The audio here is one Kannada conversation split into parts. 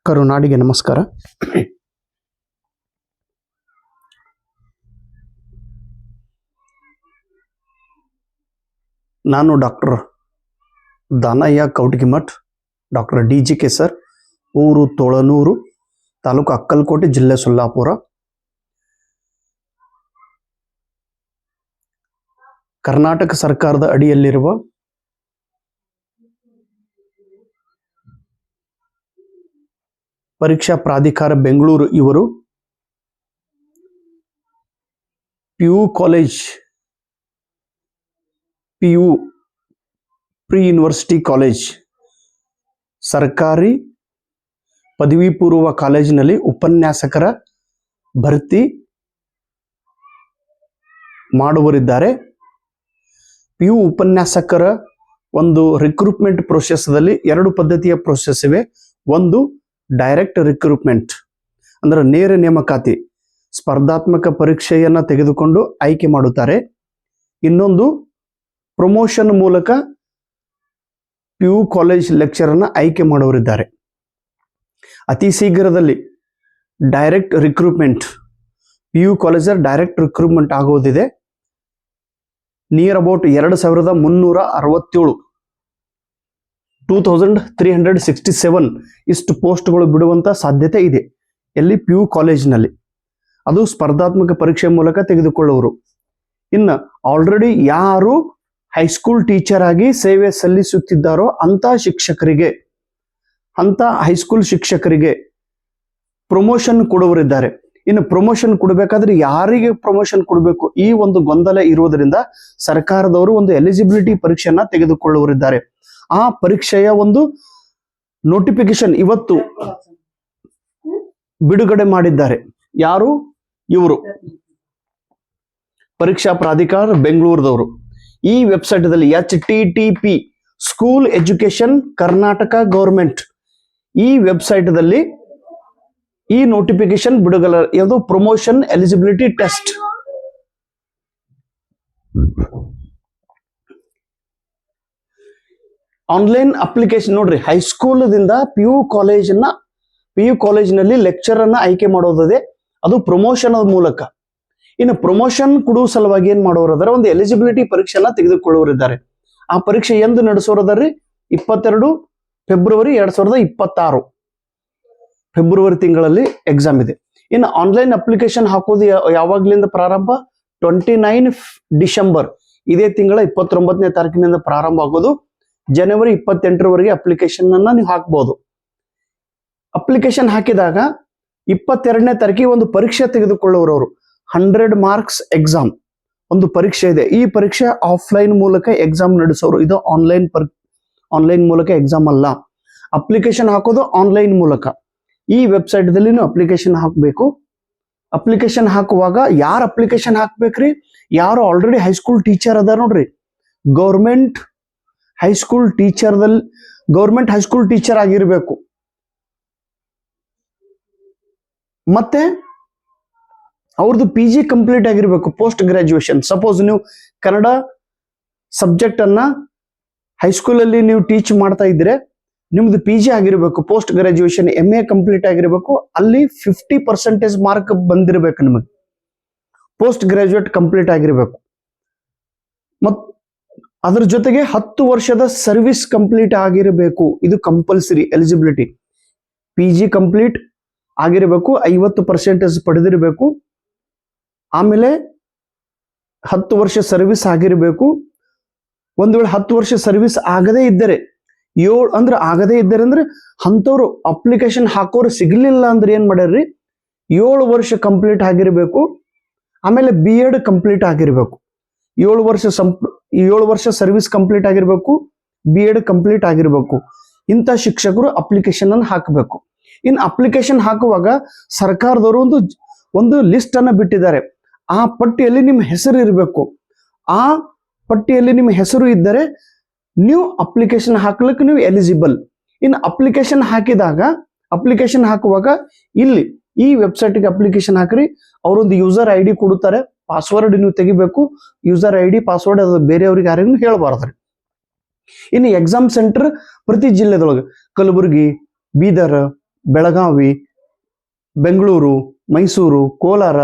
ಕರುನಾಡಿಗೆ ನಮಸ್ಕಾರ. ನಾನು doctor Danayya Kavatagimath, doctor DGK sir, ಊರು ತೋಳನೂರು, ತಾಲೂಕು ಅಕ್ಕಲಕೋಟೆ, ಜಿಲ್ಲೆ ಸೊಲ್ಲಾಪುರ. ಕರ್ನಾಟಕ ಸರ್ಕಾರದ ಅಡಿಯಲ್ಲಿರುವ ಪರೀಕ್ಷಾ ಪ್ರಾಧಿಕಾರ ಬೆಂಗಳೂರು ಇವರು PU college, PU pre university college, ಸರ್ಕಾರಿ ಪದವಿ ಪೂರ್ವ ಕಾಲೇಜಿನಲ್ಲಿ ಉಪನ್ಯಾಸಕರ ಭರ್ತಿ ಮಾಡುವರಿದ್ದಾರೆ. PU ಉಪನ್ಯಾಸಕರ ಒಂದು ರಿಕ್ರೂಟ್ಮೆಂಟ್ ಪ್ರೋಸೆಸ್ದಲ್ಲಿ ಎರಡು ಪದ್ಧತಿಯ ಪ್ರೋಸೆಸ್ ಇವೆ. ಒಂದು ಡೈರೆಕ್ಟ್ ರಿಕ್ರೂಟ್ಮೆಂಟ್ ಅಂದ್ರೆ ನೇರ ನೇಮಕಾತಿ, ಸ್ಪರ್ಧಾತ್ಮಕ ಪರೀಕ್ಷೆಯನ್ನು ತೆಗೆದುಕೊಂಡು ಆಯ್ಕೆ ಮಾಡುತ್ತಾರೆ. ಇನ್ನೊಂದು ಪ್ರಮೋಷನ್ ಮೂಲಕ PU ಕಾಲೇಜ್ ಲೆಕ್ಚರನ್ನು ಆಯ್ಕೆ ಮಾಡುವರಿದ್ದಾರೆ. ಅತಿ ಶೀಘ್ರದಲ್ಲಿ ಡೈರೆಕ್ಟ್ ರಿಕ್ರೂಟ್ಮೆಂಟ್, PU ಕಾಲೇಜರ್ ಡೈರೆಕ್ಟ್ ರಿಕ್ರೂಟ್ಮೆಂಟ್ ಆಗುವುದಿದೆ. ನಿಯರ್ ಅಬೌಟ್ 2367 2367 ಇಷ್ಟು ಪೋಸ್ಟ್ಗಳು ಬಿಡುವಂತ ಸಾಧ್ಯತೆ ಇದೆ. ಎಲ್ಲಿ? PU ಕಾಲೇಜಿನಲ್ಲಿ. ಅದು ಸ್ಪರ್ಧಾತ್ಮಕ ಪರೀಕ್ಷೆ ಮೂಲಕ ತೆಗೆದುಕೊಳ್ಳುವರು. ಇನ್ನು ಆಲ್ರೆಡಿ ಯಾರು ಹೈಸ್ಕೂಲ್ ಟೀಚರ್ ಆಗಿ ಸೇವೆ ಸಲ್ಲಿಸುತ್ತಿದ್ದಾರೋ ಅಂತ ಹೈಸ್ಕೂಲ್ ಶಿಕ್ಷಕರಿಗೆ ಪ್ರಮೋಷನ್ ಕೊಡುವರಿದ್ದಾರೆ. ಇನ್ನು ಪ್ರಮೋಷನ್ ಕೊಡಬೇಕಾದ್ರೆ ಯಾರಿಗೆ ಪ್ರಮೋಷನ್ ಕೊಡಬೇಕು ಈ ಒಂದು ಗೊಂದಲ ಇರುವುದರಿಂದ ಸರ್ಕಾರದವರು ಒಂದು ಎಲಿಜಿಬಿಲಿಟಿ ಪರೀಕ್ಷೆಯನ್ನ ತೆಗೆದುಕೊಳ್ಳುವರಿದ್ದಾರೆ. ಆ ಪರೀಕ್ಷೆಯ ಒಂದು ನೋಟಿಫಿಕೇಶನ್ ಇವತ್ತು ಬಿಡುಗಡೆ ಮಾಡಿದ್ದಾರೆ. ಯಾರು? ಇವರು ಪರೀಕ್ಷಾ ಪ್ರಾಧಿಕಾರ ಬೆಂಗಳೂರದವರು. ಈ ವೆಬ್ಸೈಟ್ದಲ್ಲಿ HTTP school education Karnataka government, ಈ ವೆಬ್ಸೈಟ್ದಲ್ಲಿ ಈ ನೋಟಿಫಿಕೇಶನ್ ಬಿಡುಗಡೆ, ಯಾವುದು? Promotion eligibility test. Online application ನೋಡ್ರಿ, ಹೈಸ್ಕೂಲ್ದಿಂದ PU ಕಾಲೇಜಿನಲ್ಲಿ ಲೆಕ್ಚರ್ ಅನ್ನ ಆಯ್ಕೆ ಮಾಡೋದಿದೆ. ಅದು ಪ್ರಮೋಷನ್ ಮೂಲಕ. ಇನ್ನು ಪ್ರಮೋಷನ್ ಕೊಡುವ ಸಲುವಾಗಿ ಏನ್ ಮಾಡೋರಾದ್ರೆ ಒಂದು ಎಲಿಜಿಬಿಲಿಟಿ ಪರೀಕ್ಷೆಯನ್ನ ತೆಗೆದುಕೊಳ್ಳುವರಿದ್ದಾರೆ. ಆ ಪರೀಕ್ಷೆ ಎಂದು ನಡೆಸೋರದಾರ್ರಿ? 22 ಫೆಬ್ರವರಿ 2026 ಫೆಬ್ರವರಿ ತಿಂಗಳಲ್ಲಿ ಎಕ್ಸಾಮ್ ಇದೆ. ಇನ್ನು ಆನ್ಲೈನ್ ಅಪ್ಲಿಕೇಶನ್ ಹಾಕೋದು ಯಾವಾಗ್ಲಿಂದ ಪ್ರಾರಂಭ? 29 ಡಿಸೆಂಬರ್, ಇದೇ ತಿಂಗಳ 29ನೇ ತಾರೀಕಿನಿಂದ ಪ್ರಾರಂಭ ಆಗೋದು. ಜನವರಿ 28ರವರೆಗೆ ಅಪ್ಲಿಕೇಶನ್ ಅನ್ನ ನೀವು ಹಾಕ್ಬಹುದು. ಅಪ್ಲಿಕೇಶನ್ ಹಾಕಿದಾಗ 22ನೇ ತಾರೀಕಿಗೆ ಒಂದು ಪರೀಕ್ಷೆ ತೆಗೆದುಕೊಳ್ಳುವವರು 100 ಮಾರ್ಕ್ಸ್ ಎಕ್ಸಾಮ್ ಒಂದು ಪರೀಕ್ಷೆ ಇದೆ. ಈ ಪರೀಕ್ಷೆ ಆಫ್ಲೈನ್ ಮೂಲಕ ಎಕ್ಸಾಮ್ ನಡೆಸೋರು. ಇದು ಆನ್ಲೈನ್ ಮೂಲಕ ಎಕ್ಸಾಮ್ ಅಲ್ಲ. ಅಪ್ಲಿಕೇಶನ್ ಹಾಕೋದು ಆನ್ಲೈನ್ ಮೂಲಕ. ಈ ವೆಬ್ಸೈಟ್ ದಲ್ಲಿ ಅಪ್ಲಿಕೇಶನ್ ಹಾಕಬೇಕು. ಅಪ್ಲಿಕೇಶನ್ ಹಾಕುವಾಗ ಯಾರು ಅಪ್ಲಿಕೇಶನ್ ಹಾಕ್ಬೇಕ್ರಿ? ಯಾರು ಆಲ್ರೆಡಿ ಹೈಸ್ಕೂಲ್ ಟೀಚರ್ ಅದ ನೋಡ್ರಿ, ಗೌರ್ಮೆಂಟ್ ಹೈಸ್ಕೂಲ್ ಟೀಚರ್ ಆಗಿರ್ಬೇಕು. ಮತ್ತೆ ಅವ್ರದ್ದು PG ಕಂಪ್ಲೀಟ್ ಆಗಿರ್ಬೇಕು, ಪೋಸ್ಟ್ ಗ್ರಾಜುಯೇಷನ್. ಸಪೋಸ್ ನೀವು ಕನ್ನಡ ಸಬ್ಜೆಕ್ಟ್ ಅನ್ನ ಹೈಸ್ಕೂಲಲ್ಲಿ ನೀವು ಟೀಚ್ ಮಾಡ್ತಾ ಇದ್ರೆ ನಿಮ್ದು PG ಆಗಿರ್ಬೇಕು, ಪೋಸ್ಟ್ ಗ್ರಾಜುಯೇಷನ್ MA ಕಂಪ್ಲೀಟ್ ಆಗಿರ್ಬೇಕು. ಅಲ್ಲಿ 50% ಮಾರ್ಕ್ ಬಂದಿರಬೇಕು ನಿಮಗೆ. ಪೋಸ್ಟ್ ಗ್ರಾಜುಯೇಟ್ ಕಂಪ್ಲೀಟ್ ಆಗಿರ್ಬೇಕು. ಅದ್ರ ಜೊತೆಗೆ 10 ವರ್ಷದ ಸರ್ವಿಸ್ ಕಂಪ್ಲೀಟ್ ಆಗಿರಬೇಕು. ಇದು ಕಂಪಲ್ಸರಿ ಎಲಿಜಿಬಿಲಿಟಿ. PG ಕಂಪ್ಲೀಟ್ ಆಗಿರಬೇಕು, 50% ಪಡೆದಿರಬೇಕು. ಆಮೇಲೆ 10 ವರ್ಷ ಸರ್ವಿಸ್ ಆಗಿರಬೇಕು. ಒಂದು ವೇಳೆ 10 ವರ್ಷ ಸರ್ವಿಸ್ ಆಗದೇ ಇದ್ದರೆ ಅಂದ್ರೆ ಅಂಥವ್ರು ಅಪ್ಲಿಕೇಶನ್ ಹಾಕೋರು ಸಿಗ್ಲಿಲ್ಲ ಅಂದ್ರೆ ಏನ್ ಮಾಡ್ಯಾರ್ರಿ, 7 ವರ್ಷ ಕಂಪ್ಲೀಟ್ ಆಗಿರಬೇಕು. ಆಮೇಲೆ B.Ed ಕಂಪ್ಲೀಟ್ ಆಗಿರಬೇಕು. 7 ವರ್ಷ ಸರ್ವಿಸ್ ಕಂಪ್ಲೀಟ್ ಆಗಿರಬೇಕು, B.Ed ಕಂಪ್ಲೀಟ್ ಆಗಿರಬೇಕು. ಇಂಥ ಶಿಕ್ಷಕರು ಅಪ್ಲಿಕೇಶನ್ ಅನ್ನು ಹಾಕಬೇಕು. ಇನ್ನು ಅಪ್ಲಿಕೇಶನ್ ಹಾಕುವಾಗ ಸರ್ಕಾರದವರು ಒಂದು ಲಿಸ್ಟ್ ಅನ್ನ ಬಿಟ್ಟಿದ್ದಾರೆ. ಆ ಪಟ್ಟಿಯಲ್ಲಿ ನಿಮ್ಮ ಹೆಸರು ಇರಬೇಕು. ಆ ಪಟ್ಟಿಯಲ್ಲಿ ನಿಮ್ಮ ಹೆಸರು ಇದ್ದರೆ ನೀವು ಅಪ್ಲಿಕೇಶನ್ ಹಾಕ್ಲಿಕ್ಕೆ ನೀವು ಎಲಿಜಿಬಲ್. ಇನ್ನು ಅಪ್ಲಿಕೇಶನ್ ಹಾಕುವಾಗ ಇಲ್ಲಿ ಈ ವೆಬ್ಸೈಟ್ಗೆ ಅಪ್ಲಿಕೇಶನ್ ಹಾಕ್ರಿ. ಅವರೊಂದು ಯೂಸರ್ ಐ ಡಿ ಕೊಡುತ್ತಾರೆ, ಪಾಸ್ವರ್ಡ್ ನೀವು ತೆಗಿಬೇಕು. ಯೂಸರ್ ಐ ಡಿ ಪಾಸ್ವರ್ಡ್ ಅದು ಬೇರೆಯವ್ರಿಗೆ ಯಾರಿಗೂ ಹೇಳಬಾರ್ದ್ರಿ. ಇನ್ನು ಎಕ್ಸಾಮ್ ಸೆಂಟರ್ ಪ್ರತಿ ಜಿಲ್ಲೆದೊಳಗೆ ಕಲಬುರಗಿ, ಬೀದರ್, ಬೆಳಗಾವಿ, ಬೆಂಗಳೂರು, ಮೈಸೂರು, ಕೋಲಾರ,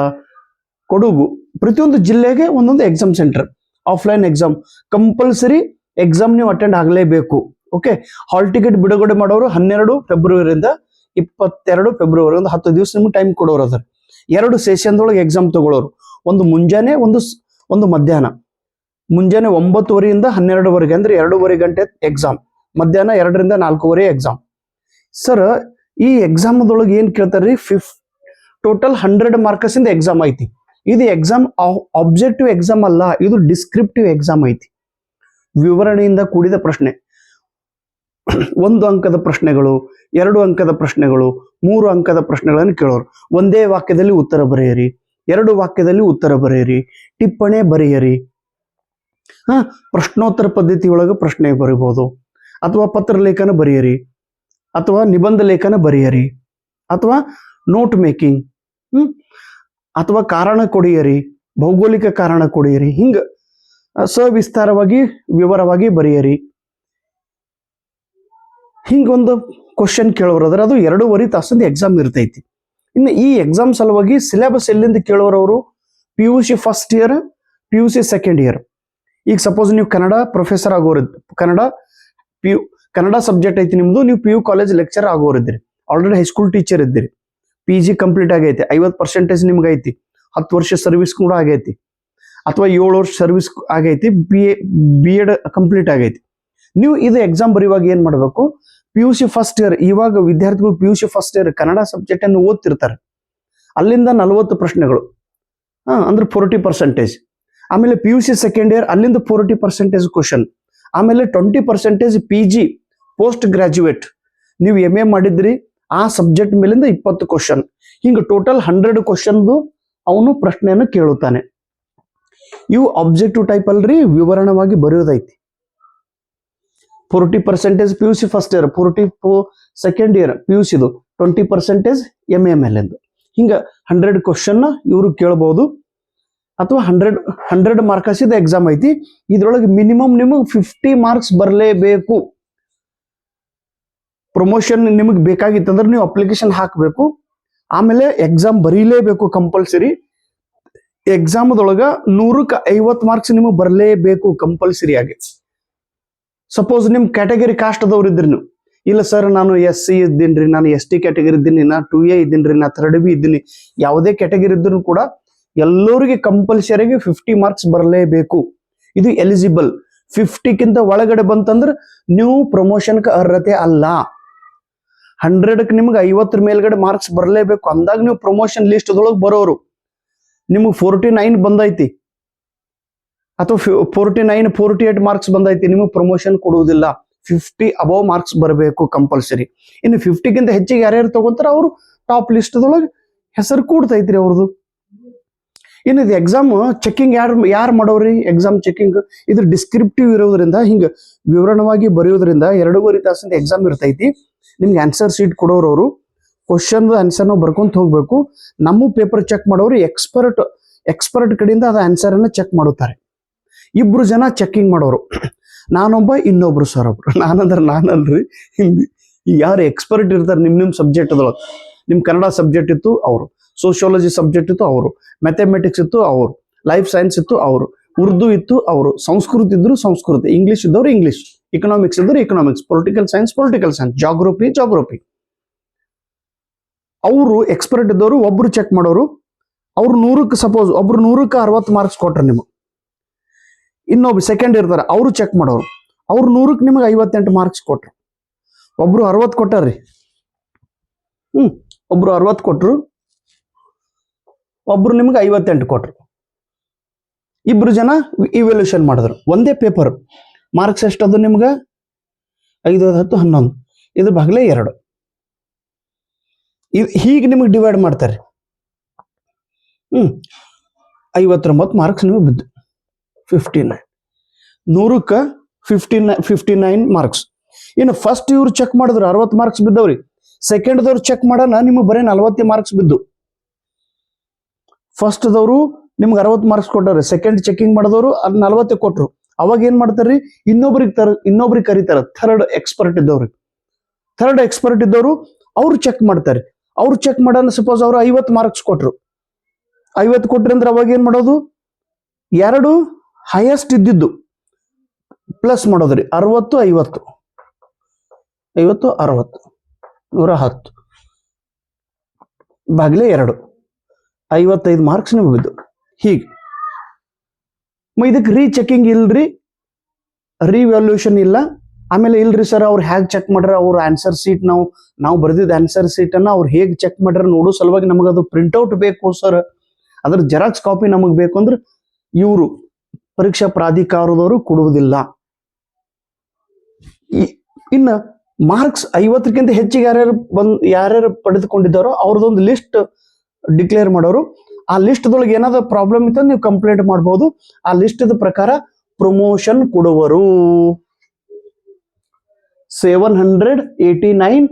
ಕೊಡಗು, ಪ್ರತಿಯೊಂದು ಜಿಲ್ಲೆಗೆ ಒಂದೊಂದು exam centre. Offline exam compulsory exam ನೀವು ಅಟೆಂಡ್ ಆಗಲೇಬೇಕು. ಓಕೆ, ಹಾಲ್ ಟಿಕೆಟ್ ಬಿಡುಗಡೆ ಮಾಡೋರು 12 ಫೆಬ್ರವರಿಯಿಂದ 22 ಫೆಬ್ರವರಿ, ಒಂದು 10 ದಿವಸ ನಿಮ್ಗೆ ಟೈಮ್ ಕೊಡೋರು ಅದ್ರ. 2 ಸೆಷನ್ದೊಳಗೆ ಎಕ್ಸಾಮ್ ತಗೊಳ್ಳೋರು, ಒಂದು ಮುಂಜಾನೆ ಒಂದು ಮಧ್ಯಾಹ್ನ. ಮುಂಜಾನೆ 9:30 12ವರೆಗೆ ಅಂದ್ರೆ 2.5 ಗಂಟೆ ಎಕ್ಸಾಮ್, ಮಧ್ಯಾಹ್ನ 2ರಿಂದ 4 ಎಕ್ಸಾಮ್. ಸರ್, ಈ ಎಕ್ಸಾಮ್ದೊಳಗೆ ಏನ್ ಕೇಳ್ತಾರ್ರಿ, ಟೋಟಲ್ 100 ಮಾರ್ಕ್ಸ್ ಇಂದ ಎಕ್ಸಾಮ್ ಐತಿ. ಇದು ಎಕ್ಸಾಮ್ ಆಬ್ಜೆಕ್ಟಿವ್ ಎಕ್ಸಾಮ್ ಅಲ್ಲ, ಇದು ಡಿಸ್ಕ್ರಿಪ್ಟಿವ್ ಎಕ್ಸಾಮ್ ಐತಿ. ವಿವರಣೆಯಿಂದ ಕೂಡಿದ ಪ್ರಶ್ನೆ, 1 ಅಂಕದ ಪ್ರಶ್ನೆಗಳು, 2 ಅಂಕದ ಪ್ರಶ್ನೆಗಳು, 3 ಅಂಕದ ಪ್ರಶ್ನೆಗಳನ್ನು ಕೇಳೋರು. ಒಂದೇ ವಾಕ್ಯದಲ್ಲಿ ಉತ್ತರ ಬರೆಯಿರಿ, 2 ವಾಕ್ಯದಲ್ಲಿ ಉತ್ತರ ಬರೆಯಿರಿ, ಟಿಪ್ಪಣಿ ಬರೆಯಿರಿ. ಪ್ರಶ್ನೋತ್ತರ ಪದ್ಧತಿ ಒಳಗೆ ಪ್ರಶ್ನೆ ಬರೀಬಹುದು, ಅಥವಾ ಪತ್ರ ಲೇಖನ ಬರೆಯಿರಿ, ಅಥವಾ ನಿಬಂಧ ಲೇಖನ ಬರೆಯಿರಿ, ಅಥವಾ ನೋಟ್ ಮೇಕಿಂಗ್, ಅಥವಾ ಕಾರಣ ಕೊಡಿಯಿರಿ, ಭೌಗೋಳಿಕ ಕಾರಣ ಕೊಡಿಯಿರಿ. ಹಿಂಗ ಸವಿಸ್ತಾರವಾಗಿ ವಿವರವಾಗಿ ಬರೆಯಿರಿ. ಹಿಂಗೊಂದು ಕ್ವಶನ್ ಕೇಳೋರಾದ್ರೆ ಅದು 2.5 ತಾಸಿಂದ ಎಕ್ಸಾಮ್ ಇರ್ತೈತಿ. ಇನ್ನು ಈ ಎಕ್ಸಾಮ್ ಸಲುವಾಗಿ ಸಿಲೆಬಸ್ ಎಲ್ಲಿಂದ ಕೇಳೋರವರು, PUC first year, PUC second year. ಈಗ ಸಪೋಸ್ ನೀವು ಕನ್ನಡ ಪ್ರೊಫೆಸರ್ ಆಗೋರಿದ್ದು, ಕನ್ನಡ ಸಬ್ಜೆಕ್ಟ್ ಐತಿ ನಿಮ್ದು, ನೀವು PU ಕಾಲೇಜ್ ಲೆಕ್ಚರ್ ಆಗೋರಿದ್ದೀರಿ, ಆಲ್ರೆಡಿ ಹೈಸ್ಕೂಲ್ ಟೀಚರ್ ಇದ್ದೀರಿ, PG ಕಂಪ್ಲೀಟ್ ಆಗೈತಿ, 50% ನಿಮ್ಗೆ ಐತಿ, 10 ವರ್ಷ ಸರ್ವಿಸ್ ಕೂಡ ಆಗೈತಿ, ಅಥವಾ 7 ವರ್ಷ ಸರ್ವಿಸ್ ಆಗೈತಿ, BEd ಕಂಪ್ಲೀಟ್ ಆಗೈತಿ. ನೀವು ಇದು ಎಕ್ಸಾಮ್ ಬರೆಯುವಾಗ ಏನ್ ಮಾಡಬೇಕು, PUC ಫಸ್ಟ್ ಇಯರ್, ಇವಾಗ ವಿದ್ಯಾರ್ಥಿಗಳು PUC first year Kannada subject ಅನ್ನು ಓದ್ತಿರ್ತಾರೆ, ಅಲ್ಲಿಂದ 40 ಪ್ರಶ್ನೆಗಳು, ಅಂದ್ರೆ 40%. ಆಮೇಲೆ PUC ಸೆಕೆಂಡ್ ಇಯರ್, ಅಲ್ಲಿಂದ 40% ಕ್ವಶನ್. ಆಮೇಲೆ 20% PG ಪೋಸ್ಟ್ ಗ್ರಾಜುಯೇಟ್, ನೀವು MA ಮಾಡಿದ್ರಿ ಆ ಸಬ್ಜೆಕ್ಟ್ ಮೇಲಿಂದ 20 ಕ್ವಶನ್. ಹಿಂಗ ಟೋಟಲ್ 100 ಕ್ವಶನ್ದು ಅವನು ಪ್ರಶ್ನೆಯನ್ನು ಕೇಳುತ್ತಾನೆ. ಇವು ಆಬ್ಜೆಕ್ಟಿವ್ ಟೈಪ್ ಅಲ್ರಿ, ವಿವರಣವಾಗಿ ಬರೆಯೋದೈತಿ. 40% PUC first year, 40 second year PUCದು, 20% MA ಮೇಲೆಂದು. ಹಿಂಗ 100 ಕ್ವಶನ್ ಇವರು ಕೇಳಬಹುದು. ಅಥವಾ 100 ಮಾರ್ಕ್ಸ್ ಇದೆ ಎಕ್ಸಾಮ್ ಐತಿ. ಇದ್ರೊಳಗೆ ಮಿನಿಮಮ್ ನಿಮಗೆ 50 ಮಾರ್ಕ್ಸ್ ಬರಲೇಬೇಕು. ಪ್ರಮೋಷನ್ ನಿಮಗೆ ಬೇಕಾಗಿತ್ತಂದ್ರೆ ನೀವು ಅಪ್ಲಿಕೇಶನ್ ಹಾಕಬೇಕು, ಆಮೇಲೆ ಎಕ್ಸಾಮ್ ಬರೀಲೇಬೇಕು ಕಂಪಲ್ಸರಿ. ಎಕ್ಸಾಮ್ದೊಳಗ 100ಕ್ಕೆ 50 ಮಾರ್ಕ್ಸ್ ನಿಮಗೆ ಬರಲೇಬೇಕು ಕಂಪಲ್ಸರಿ ಆಗಿ. ಸಪೋಸ್ ನಿಮ್ ಕ್ಯಾಟಗರಿ ಕಾಸ್ಟ್ ಅದವ್ರು ಇದ್ರಿ, ನೀವು ಇಲ್ಲ ಸರ್ ನಾನು SC ಇದ್ದೀನ್ರಿ, ನಾನು ST ಕ್ಯಾಟಗರಿ ಇದ್ದೀನಿ, ನಾ 2A ಇದ್ದೀನ್ರಿ, ನಾ 3B ಇದ್ದೀನಿ, ಯಾವುದೇ ಕ್ಯಾಟಗರಿ ಇದ್ರು ಕೂಡ ಎಲ್ಲರಿಗೆ ಕಂಪಲ್ಸರಿಯಾಗಿ 50 ಮಾರ್ಕ್ಸ್ ಬರಲೇಬೇಕು. ಇದು ಎಲಿಜಿಬಲ್. 50ಕ್ಕಿಂತ ಒಳಗಡೆ ಬಂತಂದ್ರೆ ನೀವು ಪ್ರಮೋಷನ್ಗೆ ಅರ್ಹತೆ ಅಲ್ಲ. 100ಕ್ಕೆ ನಿಮ್ಗೆ 50 ಮೇಲ್ಗಡೆ ಮಾರ್ಕ್ಸ್ ಬರಲೇಬೇಕು ಅಂದಾಗ ನೀವು ಪ್ರಮೋಷನ್ ಲಿಸ್ಟ್ ಅದೊಳಗೆ ಬರೋರು. ನಿಮಗೆ 49 ಬಂದೈತಿ ಅಥವಾ 48 ಮಾರ್ಕ್ಸ್ ಬಂದೈತಿ, ನಿಮಗೆ ಪ್ರಮೋಷನ್ ಕೊಡುವುದಿಲ್ಲ. 50 ಅಬೌವ್ ಮಾರ್ಕ್ಸ್ ಬರಬೇಕು ಕಂಪಲ್ಸರಿ. ಇನ್ನು 50ಕ್ಕಿಂತ ಹೆಚ್ಚಿಗೆ ಯಾರ್ಯಾರು ತಗೊಂತಾರ ಅವರು ಟಾಪ್ ಲಿಸ್ಟ್ದೊಳಗೆ ಹೆಸರು ಕೂಡ್ತೈತ್ರಿ ಅವ್ರದ್ದು. ಇನ್ನು ಇದು ಎಕ್ಸಾಮ್ ಚೆಕಿಂಗ್ ಯಾರು ಮಾಡೋರಿ, ಎಕ್ಸಾಮ್ ಚೆಕಿಂಗ್ ಇದು ಡಿಸ್ಕ್ರಿಪ್ಟಿವ್ ಇರೋದ್ರಿಂದ, ಹಿಂಗ ವಿವರಣವಾಗಿ ಬರೆಯೋದ್ರಿಂದ 2.5 ತಾಸಿಂದ ಎಕ್ಸಾಮ್ ಇರ್ತೈತಿ. ನಿಮ್ಗೆ ಆನ್ಸರ್ ಶೀಟ್ ಕೊಡೋರವರು ಕ್ವಶನ್ ಆನ್ಸರ್ನ ಬರ್ಕೊಂತ ಹೋಗ್ಬೇಕು. ನಮ್ಮ ಪೇಪರ್ ಚೆಕ್ ಮಾಡೋರು ಎಕ್ಸ್ಪರ್ಟ್ ಕಡೆಯಿಂದ ಅದ ಆನ್ಸರ್ ಅನ್ನ ಚೆಕ್ ಮಾಡುತ್ತಾರೆ. 2 ಜನ ಚೆಕಿಂಗ್ ಮಾಡೋರು, ನಾನೊಬ್ಬ, ಇನ್ನೊಬ್ರು ಸರ್ ಒಬ್ರು. ನಾನಲ್ರಿ, ಯಾರು ಎಕ್ಸ್ಪರ್ಟ್ ಇರ್ತಾರೆ ನಿಮ್ ಸಬ್ಜೆಕ್ಟ್ ಅದೊಳಗೆ. ನಿಮ್ ಕನ್ನಡ ಸಬ್ಜೆಕ್ಟ್ ಇತ್ತು ಅವರು, ಸೋಶಿಯಾಲಜಿ ಸಬ್ಜೆಕ್ಟ್ ಇತ್ತು ಅವರು, ಮ್ಯಾಥಮೆಟಿಕ್ಸ್ ಇತ್ತು ಅವರು, ಲೈಫ್ ಸೈನ್ಸ್ ಇತ್ತು ಅವರು, ಉರ್ದು ಇತ್ತು ಅವರು, ಸಂಸ್ಕೃತ ಇದ್ರು ಸಂಸ್ಕೃತ, ಇಂಗ್ಲಿಷ್ ಇದ್ದವರು ಇಂಗ್ಲಿಷ್, ಇಕನಾಮಿಕ್ಸ್ ಇದ್ರು ಇಕನಾಮಿಕ್ಸ್, ಪೊಲಿಟಿಕಲ್ ಸೈನ್ಸ್, ಜಾಗ್ರಫಿ. ಅವರು ಎಕ್ಸ್ಪರ್ಟ್ ಇದ್ದವರು ಒಬ್ರು ಚೆಕ್ ಮಾಡೋರು. ಅವ್ರು 100ಕ್ಕೆ ಸಪೋಸ್ ಒಬ್ರು 100ಕ್ಕೆ 60 ಮಾರ್ಕ್ಸ್ ಕೊಟ್ರೆ ನಿಮಗೆ, ಇನ್ನೊಬ್ರು ಸೆಕೆಂಡ್ ಇರ್ತಾರೆ ಅವರು ಚೆಕ್ ಮಾಡೋರು, ಅವ್ರು 100ಕ್ಕೆ ನಿಮಗೆ 58 ಮಾರ್ಕ್ಸ್ ಕೊಟ್ರು. ಒಬ್ರು 60 ಕೊಟ್ಟಾರ್ರಿ, ಒಬ್ರು 60 ಕೊಟ್ರು, ಒಬ್ರು ನಿಮ್ಗೆ 58 ಕೊಟ್ರು. 2 ಜನ ಇವ್ಯಾಲ್ಯೂಷನ್ ಮಾಡಿದ್ರು. ಒಂದೇ ಪೇಪರ್, ಮಾರ್ಕ್ಸ್ ಎಷ್ಟದು ನಿಮ್ಗೆ 5, 10, 11, ಇದ್ರ ಭಾಗಲೇ 2. ಹೀಗೆ ನಿಮಗೆ ಡಿವೈಡ್ ಮಾಡ್ತಾರೆ. 59 ಮಾರ್ಕ್ಸ್ ನಿಮಗೆ ಬಿದ್ದು 59, 100ಕ್ಕೆ 59 ಮಾರ್ಕ್ಸ್. ಇನ್ನು ಫಸ್ಟ್ ಇವ್ರು ಚೆಕ್ ಮಾಡಿದ್ರು 60 ಮಾರ್ಕ್ಸ್ ಬಿದ್ದವ್ರಿ, ಸೆಕೆಂಡ್ದವ್ರು ಚೆಕ್ ಮಾಡೋಣ ನಿಮಗೆ ಬರೀ 40 ಮಾರ್ಕ್ಸ್ ಬಿದ್ದು. ಫಸ್ಟ್ದವರು ನಿಮ್ಗೆ 60 ಮಾರ್ಕ್ಸ್ ಕೊಟ್ಟಾರೆ, ಸೆಕೆಂಡ್ ಚೆಕಿಂಗ್ ಮಾಡಿದವರು 40 ಕೊಟ್ರು. ಅವಾಗ ಏನ್ ಮಾಡ್ತಾರ್ರಿ, ಇನ್ನೊಬ್ರಿಗೆ ಕರೀತಾರ ಥರ್ಡ್ ಎಕ್ಸ್ಪರ್ಟ್ ಇದ್ದವರು ಅವ್ರು ಚೆಕ್ ಮಾಡ್ತಾರೆ. ಅವ್ರು ಚೆಕ್ ಮಾಡೋಣ ಸಪೋಸ್ ಅವ್ರು 50 ಮಾರ್ಕ್ಸ್ ಕೊಟ್ರು, 50 ಕೊಟ್ರಿ ಅಂದ್ರೆ ಅವಾಗ ಏನ್ ಮಾಡೋದು, 2 ಹೈಯೆಸ್ಟ್ ಇದ್ದಿದ್ದು ಪ್ಲಸ್ ಮಾಡೋದ್ರಿ, 60 50 50 60 110 ಬಾಗ್ಲೆ 2 55 ಮಾರ್ಕ್ಸ್ ನಿಮ್ಗೆ ಬಿದ್ದು. ಹೀಗೆ ಇದಕ್ಕೆ ರೀಚೆಕಿಂಗ್ ಇಲ್ರಿ, ರಿವ್ಯಾಲ್ಯೂಷನ್ ಇಲ್ಲ. ಆಮೇಲೆ ಇಲ್ರಿ ಸರ್ ಅವ್ರು ಹೇಗೆ ಚೆಕ್ ಮಾಡ್ರ, ಅವ್ರ ಆನ್ಸರ್ ಸೀಟ್ ನಾವು ಬರೆದಿದ್ದ ಆನ್ಸರ್ ಸೀಟ್ ಅನ್ನ ಅವ್ರು ಹೇಗೆ ಚೆಕ್ ಮಾಡ್ರ ನೋಡೋ ಸಲುವಾಗಿ ನಮಗೆ ಅದು ಪ್ರಿಂಟ್ಔಟ್ ಬೇಕು ಸರ್, ಅದ್ರ ಜೆರಾಕ್ಸ್ ಕಾಪಿ ನಮಗೆ ಬೇಕು ಅಂದ್ರೆ ಇವರು ಪರೀಕ್ಷಾ ಪ್ರಾಧಿಕಾರದವರು ಕೊಡುವುದಿಲ್ಲ. ಇನ್ನು ಮಾರ್ಕ್ಸ್ 50ಕ್ಕಿಂತ ಹೆಚ್ಚಿಗೆ ಯಾರ್ಯಾರು ಪಡೆದುಕೊಂಡಿದ್ದಾರೋ ಅವ್ರದ್ದೊಂದು ಲಿಸ್ಟ್ ಡಿಕ್ಲೇರ್ ಮಾಡೋರು. ಆ ಲಿಸ್ಟ್ದೊಳಗೆ ಏನಾದ್ರು ಪ್ರಾಬ್ಲಮ್ ಇತ್ತು ನೀವು ಕಂಪ್ಲೇಂಟ್ ಮಾಡಬಹುದು. ಆ ಲಿಸ್ಟ್ ಪ್ರಕಾರ ಪ್ರಮೋಷನ್ ಕೊಡುವರು. 789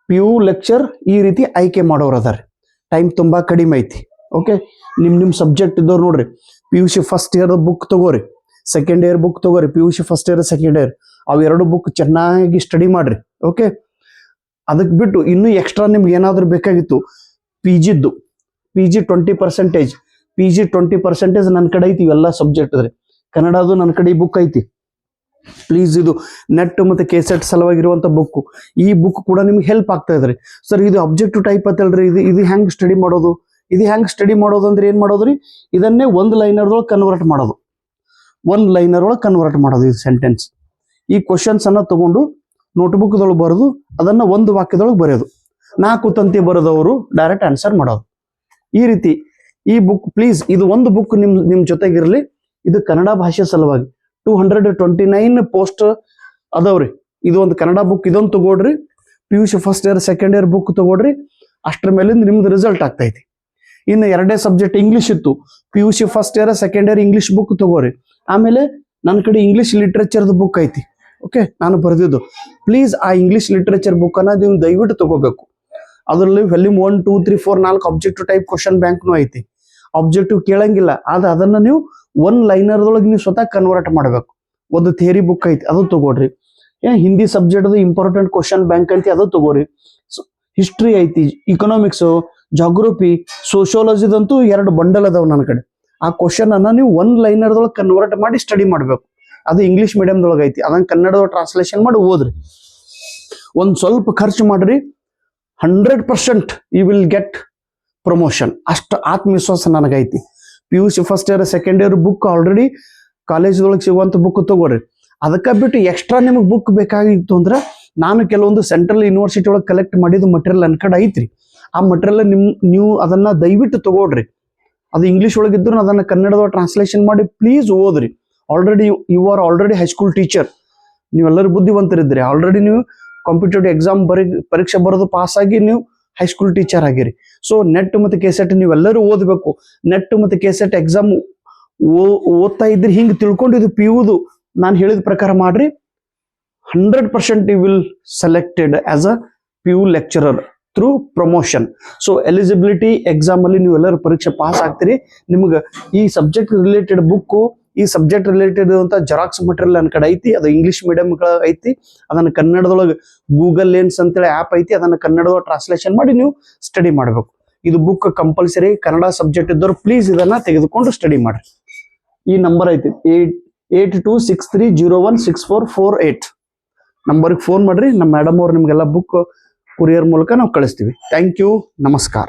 PU ಲೆಕ್ಚರ್ ಈ ರೀತಿ ಆಯ್ಕೆ ಮಾಡೋರು ಅದಾರ. ಟೈಮ್ ತುಂಬಾ ಕಡಿಮೆ ಐತಿ. ಓಕೆ, ನಿಮ್ ಸಬ್ಜೆಕ್ಟ್ ಇದ್ದವ್ರು ನೋಡ್ರಿ, PUC ಫಸ್ಟ್ ಇಯರ್ ಬುಕ್ ತಗೋರಿ, ಸೆಕೆಂಡ್ ಇಯರ್ ಬುಕ್ ತಗೋರಿ, PUC first year second year ಅವು 2 ಬುಕ್ ಚೆನ್ನಾಗಿ ಸ್ಟಡಿ ಮಾಡ್ರಿ. ಓಕೆ, ಅದಕ್ಕೆ ಬಿಟ್ಟು ಇನ್ನೂ ಎಕ್ಸ್ಟ್ರಾ ನಿಮ್ಗೆ ಏನಾದ್ರು ಬೇಕಾಗಿತ್ತು, PG 20% ನನ್ನ ಕಡೆ ಐತಿ. ಇವೆಲ್ಲ ಸಬ್ಜೆಕ್ಟ್ ಅದ್ರಿ. ಕನ್ನಡದು ನನ್ನ ಕಡೆ ಈ ಬುಕ್ ಐತಿ. ಪ್ಲೀಸ್ ಇದು ನೆಟ್ ಮತ್ತೆ ಕೆಸೆಟ್ ಸಲುವಾಗಿರುವಂತ ಬುಕ್. ಈ ಬುಕ್ ಕೂಡ ನಿಮ್ಗೆ ಹೆಲ್ಪ್ ಆಗ್ತಾ ಇದ್ರಿ. ಸರ್ ಇದು ಅಬ್ಜೆಕ್ಟಿವ್ ಟೈಪ್ ಅಂತಲ್ರಿ, ಇದು ಹೆಂಗ್ ಸ್ಟಡಿ ಮಾಡೋದು, ಅಂದ್ರೆ ಏನ್ ಮಾಡೋದ್ರಿ, ಇದನ್ನೇ ಒಂದು ಲೈನರ್ದೊಳಗೆ ಕನ್ವರ್ಟ್ ಮಾಡೋದು. ಇದು ಸೆಂಟೆನ್ಸ್, ಈ ಕ್ವಶನ್ಸ್ ಅನ್ನ ತಗೊಂಡು ನೋಟ್ಬುಕ್ ದೊಳಗೆ ಬರೆದು ಅದನ್ನ ಒಂದು ವಾಕ್ಯದೊಳಗೆ ಬರೆಯೋದು. 4 ತಂತಿ ಬರೆದವರು ಡೈರೆಕ್ಟ್ ಆನ್ಸರ್ ಮಾಡೋದು. ಈ ರೀತಿ ಈ ಬುಕ್ ಪ್ಲೀಸ್ ಇದು ಒಂದು ಬುಕ್ ನಿಮ್ ಜೊತೆಗಿರ್ಲಿ. ಇದು ಕನ್ನಡ ಭಾಷೆ ಸಲುವಾಗಿ 229 ಪೋಸ್ಟ್ ಅದಾವ್ರಿ. ಇದು ಒಂದು ಕನ್ನಡ ಬುಕ್, ಇದೊಂದು ತಗೊಳ್ರಿ. PUC first year second year book ತಗೊಳ್ರಿ. ಅಷ್ಟರ ಮೇಲಿಂದ ನಿಮ್ದು ರಿಸಲ್ಟ್ ಆಗ್ತೈತಿ. ಇನ್ನು 2 ಸಬ್ಜೆಕ್ಟ್ ಇಂಗ್ಲಿಷ್ ಇತ್ತು, PUC first year second year English book ತಗೋರಿ. ಆಮೇಲೆ ನನ್ನ ಕಡೆ ಇಂಗ್ಲಿಷ್ ಲಿಟ್ರೇಚರ್ದು ಬುಕ್ ಐತಿ. ಓಕೆ, ನಾನು ಬರೆದಿದ್ದು. ಪ್ಲೀಸ್ ಆ ಇಂಗ್ಲಿಷ್ ಲಿಟ್ರೇಚರ್ ಬುಕ್ ಅನ್ನ ನೀವು ದಯವಿಟ್ಟು ತಗೋಬೇಕು. ಅದರಲ್ಲಿ ವ್ಯಾಲ್ಯೂಮ್ 1 2 3 4 4 ಆಬ್ಜೆಕ್ಟಿವ್ ಟೈಪ್ ಕ್ವಶನ್ ಬ್ಯಾಂಕ್ನು ಐತಿ. ಆಬ್ಜೆಕ್ಟಿವ್ ಕೇಳಂಗಿಲ್ಲ, ಆದ್ರೆ ಅದನ್ನ ನೀವು ಒನ್ ಲೈನರ್ದೊಳಗೆ ನೀವು ಸ್ವತಃ ಕನ್ವರ್ಟ್ ಮಾಡಬೇಕು. ಒಂದು ಥಿಯರಿ ಬುಕ್ ಐತಿ, ಅದು ತಗೋರಿ. Hindi subject important question bank ಐತಿ, ಅದು ತಗೋರಿ. ಹಿಸ್ಟ್ರಿ ಐತಿ, ಇಕನಾಮಿಕ್ಸ್, ಜಾಗ್ರಫಿ, ಸೋಶಿಯಾಲಜಿದಂತೂ 2 ಬಂಡಲ್ ಅದಾವ ನನ್ನ ಕಡೆ. ಆ ಕ್ವಶನ್ ಅನ್ನ ನೀವು ಒನ್ ಲೈನರ್ದೊಳಗೆ ಕನ್ವರ್ಟ್ ಮಾಡಿ ಸ್ಟಡಿ ಮಾಡ್ಬೇಕು. ಅದು ಇಂಗ್ಲಿಷ್ ಮೀಡಿಯಂದೊಳಗೆ ಐತಿ, ಅದನ್ನ ಕನ್ನಡದೊಳಗೆ ಟ್ರಾನ್ಸ್ಲೇಷನ್ ಮಾಡಿ ಓದ್ರಿ. ಒಂದ್ ಸ್ವಲ್ಪ ಖರ್ಚು ಮಾಡ್ರಿ, 100% ಯು ವಿಲ್ ಗೆಟ್ ಪ್ರಮೋಷನ್. ಅಷ್ಟು ಆತ್ಮವಿಶ್ವಾಸ ನನಗೈತಿ. PUC first year second year book already ಕಾಲೇಜ್ದೊಳಗೆ ಸಿಗುವಂತ ಬುಕ್ ತಗೋರಿ. ಅದಕ್ಕೆ ಬಿಟ್ಟು ಎಕ್ಸ್ಟ್ರಾ ನಿಮಗೆ ಬುಕ್ ಬೇಕಾಗಿತ್ತು ಅಂದ್ರೆ ನಾನು ಕೆಲವೊಂದು ಸೆಂಟ್ರಲ್ ಯೂನಿವರ್ಸಿಟಿ ಒಳಗೆ ಕಲೆಕ್ಟ್ ಮಾಡಿದ ಮಟೀರಿಯಲ್ ನನ್ನ ಕಡೆ ಐತ್ರಿ. ಆ ಮಟೀರಿಯಲ್ ನೀವು ಅದನ್ನ ದಯವಿಟ್ಟು ತಗೊಳ್ರಿ. ಅದು ಇಂಗ್ಲಿಷ್ ಒಳಗಿದ್ರು ಅದನ್ನ ಕನ್ನಡದೊಳಗೆ ಟ್ರಾನ್ಸ್ಲೇಷನ್ ಮಾಡಿ ಪ್ಲೀಸ್ ಓದ್ರಿ. You are already high school teacher, ನೀವೆಲ್ಲರೂ ಬುದ್ಧಿವಂತರಿದ್ರಿ. ಆಲ್ರೆಡಿ ನೀವು ಕಾಂಪಿಟೇಟಿವ್ ಎಕ್ಸಾಮ್ ಪರೀಕ್ಷೆ ಬರೋದು ಪಾಸ್ ಆಗಿ ನೀವು ಹೈಸ್ಕೂಲ್ ಟೀಚರ್ ಆಗಿರಿ. ಸೊ ನೆಟ್ ಮತ್ತೆ ಕೆಸೆಟ್ ನೀವೆಲ್ಲರೂ ಓದಬೇಕು. ನೆಟ್ ಮತ್ತೆ ಕೆಸೆಟ್ ಎಕ್ಸಾಮ್ ಓದ್ತಾ ಇದ್ರಿ, ಹಿಂಗೆ ತಿಳ್ಕೊಂಡು ಇದು PUದು ನಾನು ಹೇಳಿದ ಪ್ರಕಾರ ಮಾಡ್ರಿ. 100% you will selected as a PU lecturer through promotion. So eligibility exam ಅಲ್ಲಿ ನೀವೆಲ್ಲರೂ ಪರೀಕ್ಷೆ ಪಾಸ್ ಆಗ್ತೀರಿ. ನಿಮ್ಗೆ ಈ ಸಬ್ಜೆಕ್ಟ್ ರಿಲೇಟೆಡ್ ಬುಕ್, ಈ ಸಬ್ಜೆಕ್ಟ್ ರಿಲೇಟೆಡ್ ಅಂತ ಜೆರಾಕ್ಸ್ ಮಟೀರಿಯಲ್ ನನ್ನ ಕಡೆ ಐತಿ. ಅದು ಇಂಗ್ಲಿಷ್ ಮೀಡಿಯಂ ಐತಿ. ಅದನ್ನ ಕನ್ನಡದೊಳಗೆ ಗೂಗಲ್ ಲೆನ್ಸ್ ಅಂತೇಳಿ ಆ್ಯಪ್ ಐತಿ, ಅದನ್ನ ಕನ್ನಡದೊಳಗೆ ಟ್ರಾನ್ಸ್ಲೇಷನ್ ಮಾಡಿ ನೀವು ಸ್ಟಡಿ ಮಾಡಬೇಕು. ಇದು ಬುಕ್ ಕಂಪಲ್ಸರಿ. ಕನ್ನಡ ಸಬ್ಜೆಕ್ಟ್ ಇದ್ದವ್ರು ಪ್ಲೀಸ್ ಇದನ್ನ ತೆಗೆದುಕೊಂಡು ಸ್ಟಡಿ ಮಾಡ್ರಿ. ಈ ನಂಬರ್ ಐತಿ 8263016448 ನಂಬರ್ಗೆ ಫೋನ್ ಮಾಡ್ರಿ. ನಮ್ಮ ಮೇಡಮ್ ಅವ್ರು ನಿಮ್ಗೆಲ್ಲ ಬುಕ್ ಕುರಿಯರ್ ಮೂಲಕ ನಾವು ಕಳಿಸ್ತೀವಿ. ಥ್ಯಾಂಕ್ ಯು, ನಮಸ್ಕಾರ.